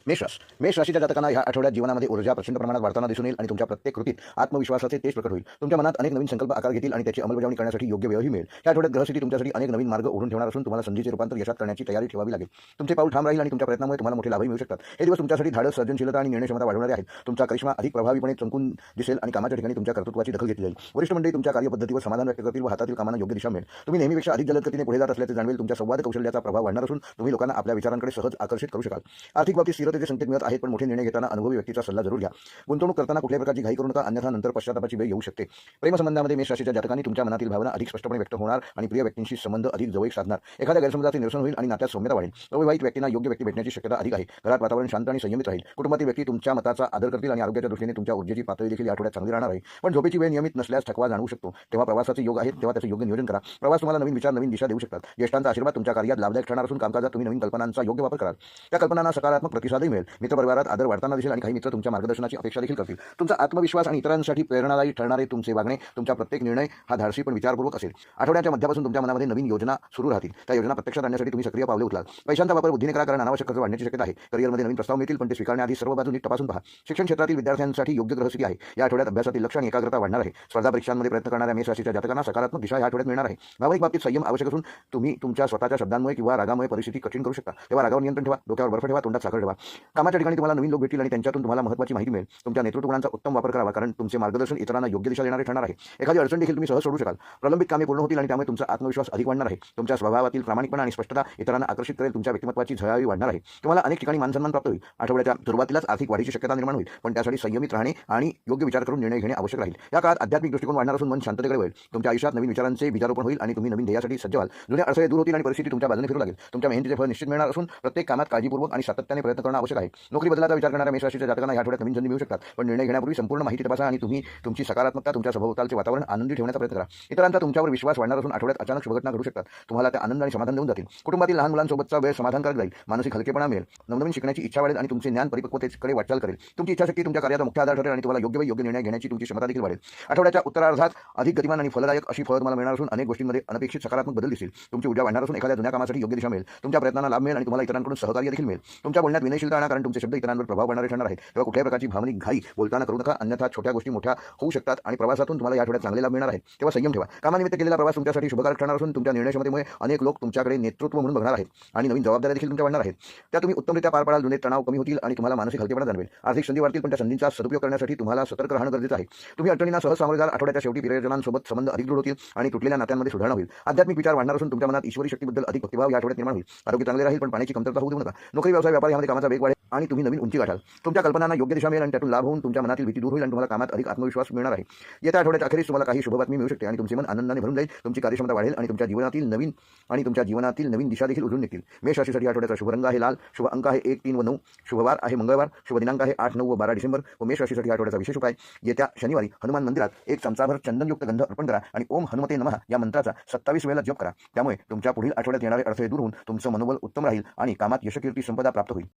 मेष राशीच्या जातकांना ह्या आठवड्यात जीवनामध्ये ऊर्जा प्रचंड प्रमाणात वाढताना दिसून येईल आणि तुमच्या प्रत्येक कृतीत आत्मविश्वासाचे तेज प्रकट होईल. तुमच्या मनात अनेक नवीन संकल्प आकार घेतील आणि त्याची अंमलबजावणी करण्यासाठी योग्य वेळही मिळेल. या आठवड्यात ग्रहस्थिती तुमच्यासाठी अनेक नवीन मार्ग उघडून ठेवणार असून तुम्हाला संधीचे रूपांतर यशात करण्याची तयारी ठेवावी लागेल. तुमचे पाऊल ठाम राहील आणि तुमच्या प्रयत्नामुळे तुम्हाला मोठे लाभही मिळू शकतात. हे दिवस तुमच्यासाठी धाडस, सर्जनशीलता आणि निर्णय क्षमता वाढवणारे आहेत. तुमचा करिश्मा अधिक प्रभावीपणे चमकून दिसेल आणि कामाच्या ठिकाणी तुमच्या कर्तृत्वाची दखल घेतली जाईल. वरिष्ठ मंडळी तुमच्या कार्यपद्धतीवर समाधान व्यक्त करतील व हातातील कामांना योग्य दिशा मिळेल. तुम्ही नेहमीपेक्षा अधिक जलद गतीने पुढे जात असल्याचे जाणवेल. तुमच्या संवाद कौशल्याचा प्रभाव वाढणार असून तुम्ही लोकांना आपल्या विचारांकडे सहज आकर्षित करू शकाल. आर्थिक बाबतीत स्थिरतेचे संकेत मिळत आहेत, पण मोठे निर्णय घेताना अनुभवी व्यक्तीचा सल्ला जरूर घ्या. गुंतवणूक करताना कुठल्याही प्रकारची घाई करू नका, अन्यथा नंतर पश्चातापाची वेळ येऊ शकते. प्रेमसंबंधामध्ये मेष राशीच्या जातकांनी तुमच्या मनातील भावना अधिक स्पष्टपणे व्यक्त होणार आणि प्रिय व्यक्तींशी संबंध अधिक जवळीक साधणार. एखाद्या गैरसमजाचे निरसन होईल आणि नात्यात सौम्यता वाढेल. अविवाहित व्यक्तींना योग्य व्यक्ती भेटण्याची शक्यता अधिक आहे. घरात वातावरण शांत आणि संयमित राहील. कुटुंबातील व्यक्ती तुमच्या मताचा आदर करतील आणि आरोग्याच्या दृष्टीने तुमच्या ऊर्जेची पातळी देखील या आठवड्यात चांगली राहणार आहे. पण झोपेची वेळ नियमित नसल्यास थकवा जाणवू शकतो. तेव्हा प्रवासाचे योग आहेत, तेव्हा त्याचे योग्य नियोजन करा. प्रवास तुम्हाला नवीन विचार, नवीन दिशा देऊ शकतात. ज्येष्ठांचा आशीर्वाद तुमच्या कार्यात लाभदायक ठरणार असून कामकाजात तुम्ही नवीन कल्पनांचा योग्य वापर कराल. त्या कल्पनांना सकारात्मक प्रतिसादही मिळेल. मित्रपरिवारात आदर वाढताना दिसेल आणि काही मित्र तुमच्या मार्गदर्शनाची अपेक्षा देखील करतील. तुमचा आत्मविश्वास आणि इतरांसाठी प्रेरणादायी ठरणारे तुमचे वागणे, तुमच्या प्रत्येक निर्णय हा धाडसी पण विचारपूर्वक असेल. आठवड्याच्या मध्यापासून तुमच्या मनामध्ये नवीन योजना सुरू राहतील. त्या योजना प्रत्यक्षात आणण्यासाठी तुम्ही सक्रिय पावले उचलाल. पैशांचा वापर बुद्धीने करा, कारण अनावश्यक खर्च वाढण्याची शक्यता आहे. करिअरमध्ये नवीन प्रस्ताव मिळतील, पण ते स्वीकारण्याआधी सर्व बाजू नीट तपासून पहा. शिक्षण क्षेत्रातील विद्यार्थ्यांसाठी योग्य ग्रहस्थिती आहे. या आठवड्यात अभ्यासातील लक्ष आणि एकाग्रता वाढणार आहे. स्पर्धा परीक्षांमध्ये प्रयत्न करणाऱ्या मेष राशीच्या जातकांना सकारात्मक दिशा या आठवड्यात मिळणार आहे. भावनिक बाबतीत संयम आवश्यक असून तुम्ही तुमच्या स्वतःच्या शब्दांमुळे किंवा रागामुळे परिस्थिती कठीण करू शकता. तेव्हा रागावर नियंत्रण ठेवा, डोक्यावर बर्फ ठेवा, तोंडात साखर ठेवा. कामाच्या ठिकाणी तुम्हाला नवीन लोक भेटतील आणि त्यांच्यातून तुम्हाला महत्त्वाची माहिती मिळेल. तुमच्या नेतृत्व गुणांचा उत्तम वापर करावा, कारण तुमचे मार्गदर्शन इतरांना योग्य दिशा देणारे ठरणार आहे. एखादी अडचण देखील तुम्ही सहज सोडू शकाल. प्रलंबित कामे पूर्ण होतील आणि त्यामुळे तुमचा आत्मविश्वास अधिक वाढणार आहे. तुमच्या स्वभावातील प्रामाणिकपणा आणि स्पष्टता इतरांना आकर्षित करेल. तुमच्या व्यक्तिमत्वाची झळाळी वाढणार आहे. तुम्हाला अनेक ठिकाणी मानसन्मान प्राप्त होईल. आठवड्याच्या सुरुवातीलाच आर्थिक वाढीची शक्यता निर्माण होईल, पण त्यासाठी संयमित राहणे आणि योग्य विचार करून निर्णय घेणे आवश्यक राहील. या काळात आध्यात्मिक दृष्टिकोन वाढणार असून मन शांततेकडे वळेल. तुमच्या आयुष्यात नवीन विचारांचे बीजारोपण होईल आणि तुम्ही नवीन ध्येयासाठी सज्ज व्हाल. जुने अडथळे दूर होतील आणि परिस्थिती तुमच्या बाजूने फिरू लागेल. तुमच्या मेहनतीचे फळ निश्चित मिळणार असून प्रत्येक कामात काळजीपूर्वक आणि सातत्याने प्रयत्न करणं आवश्यक आहे. नोकरी बदलाचा विचार करणाऱ्या मेष राशीच्या जातकांना या आठवड्यात नवीन संधी मिळू शकतात, पण निर्णय घेण्यापूर्वी संपूर्ण माहिती तपासा आणि तुम्ही तुमची सकारात्मकता, तुमच्या सभोवतालचे वातावरण आनंदी ठेवण्याचा प्रयत्न करा. इतरांचा तुमच्यावर विश्वास वाढणार असून आठवड्यात अचानक शुभघटना घडू शकतात. तुम्हाला त्या आनंद आणि समाधान देऊन जातील. कुटुंबातील लहान मुलांसोबतचा वेळ समाधानकारक जाईल. मानसिक हलकेपणा मिळेल. नवनवीन शिकण्याची इच्छा वाढेल आणि तुमचे ज्ञान परिपक्वतेकडे वाटचाल करेल. तुमची इच्छाशक्ती तुमच्या कार्याचा मुख्य आधार ठरेल आणि तुम्हाला योग्य वेळी योग्य निर्णय घेण्याची तुमची क्षमता देखील वाढेल. आठवड्याच्या उत्तरार्धात अधिक गतिमान आणि फलदायक अशी फळं तुम्हाला मिळणार असून अनेक गोष्टींमध्ये अनपेक्षित सकारात्मक बदल दिसतील. तुमची ऊर्जा वाढणार असून एखाद्या जुन्या कामासाठी योग्य दिशा मिळेल. तुमच्या प्रयत्नांना लाभ मिळेल आणि तुम्हाला इतरांकडून सहकार्य देखील मिळेल. तुमच्या बोलण्यात विनयशीलता आणा, कारण तुमचे शब्द इतरांवर प्रभाव पाडणारे ठरणार आहेत. तेव्हा कुठल्याही प्रकारची भावनिक घाई बोलताना करू नका, अन्यथा छोट्या गोष्टी मोठ्या होऊ शकतात आणि प्रवासातून तुम्हाला या आठवड्यात चांगले लाभ मिळणार आहेत. तेव्हा संयम ठेवा. कामानिमित्त केलेला प्रवास तुमच्यासाठी शुभकारक ठरणार असून तुमच्या निर्णय क्षमतेमुळे अनेक लोक तुमच्याकडे नेतृत्व म्हणून बघणार आहेत आणि नवीन जबाबदाऱ्या देखील तुमच्या वाढणार आहेत. त्या तुम्ही उत्तमरित्या पार पाडाल. जुने तणाव कमी होतील आणि तुम्हाला मानसिक हलकेपणा जाणवेल. आर्थिक संधी वाढतील, पण त्या संधींचा सदुपयोग करण्यासाठी तुम्हाला सतर्क राहणं गरजेचं आहे. तुम्ही अडचणींना सहज सामोरे जाल. आठवड्याच्या शेवटी प्रियजनांसोबत संबंध अधिक दृढ होतील आणि तुटलेल्या नात्यांमध्ये सुधारणा होईल. आध्यात्मिक विचार वाढणार असून तुमच्या मनात ईश्वरी शक्तीबद्दल अधिक भक्तिभाव या आठवड्यात निर्माण होईल. आरोग्य चांगले राहील, पण पाण्याची कमतरता होऊ देऊ नका. नोकरी, व्यवसाय, व्यापार यामध्ये कामाचा वेग वाढेल आणि तुम्ही नवीन उंची गाठाल. तुमच्या कल्पनांना योग्य दिशा मिळेल आणि त्यातून लाभ होऊन तुमच्या मनातील भीती दूर होईल आणि तुम्हाला कामात अधिक आत्मविश्वास मिळणार आहे. येत्या आठवड्याच्या अखेरीस तुम्हाला काही शुभ बातमी मिळू शकते आणि तुमचे मन आनंदाने भरून जाईल. तुमची कार्यक्षमता वाढेल आणि तुमच्या जीवनातील नवीन दिशा देखील उजळून निघतील. मेष राशीसाठी आठवड्याचा शुभ रंग आहे लाल. शुभ अंक आहे 1, 3 व 9. शुभ वार आहे मंगळवार. शुभ दिनांक आहे 8, 9 व 12 डिसेंबर. व मेष राशीसाठी आठवड्याचा विशेष उपाय: येत्या शनिवारी हनुमान मंदिरात 1 चमचाभर चंदनयुक्त गंध अर्पण करा आणि ओम हनुमते नमः या मंत्राचा 27 वेळा जप करा. त्यामुळे तुमच्या पुढील आठवड्यात येणारे अडथळे दूर होऊन तुमचं मनोबल उत्तम राहील आणि कामात यशकीर्ती संपदा प्राप्त होईल.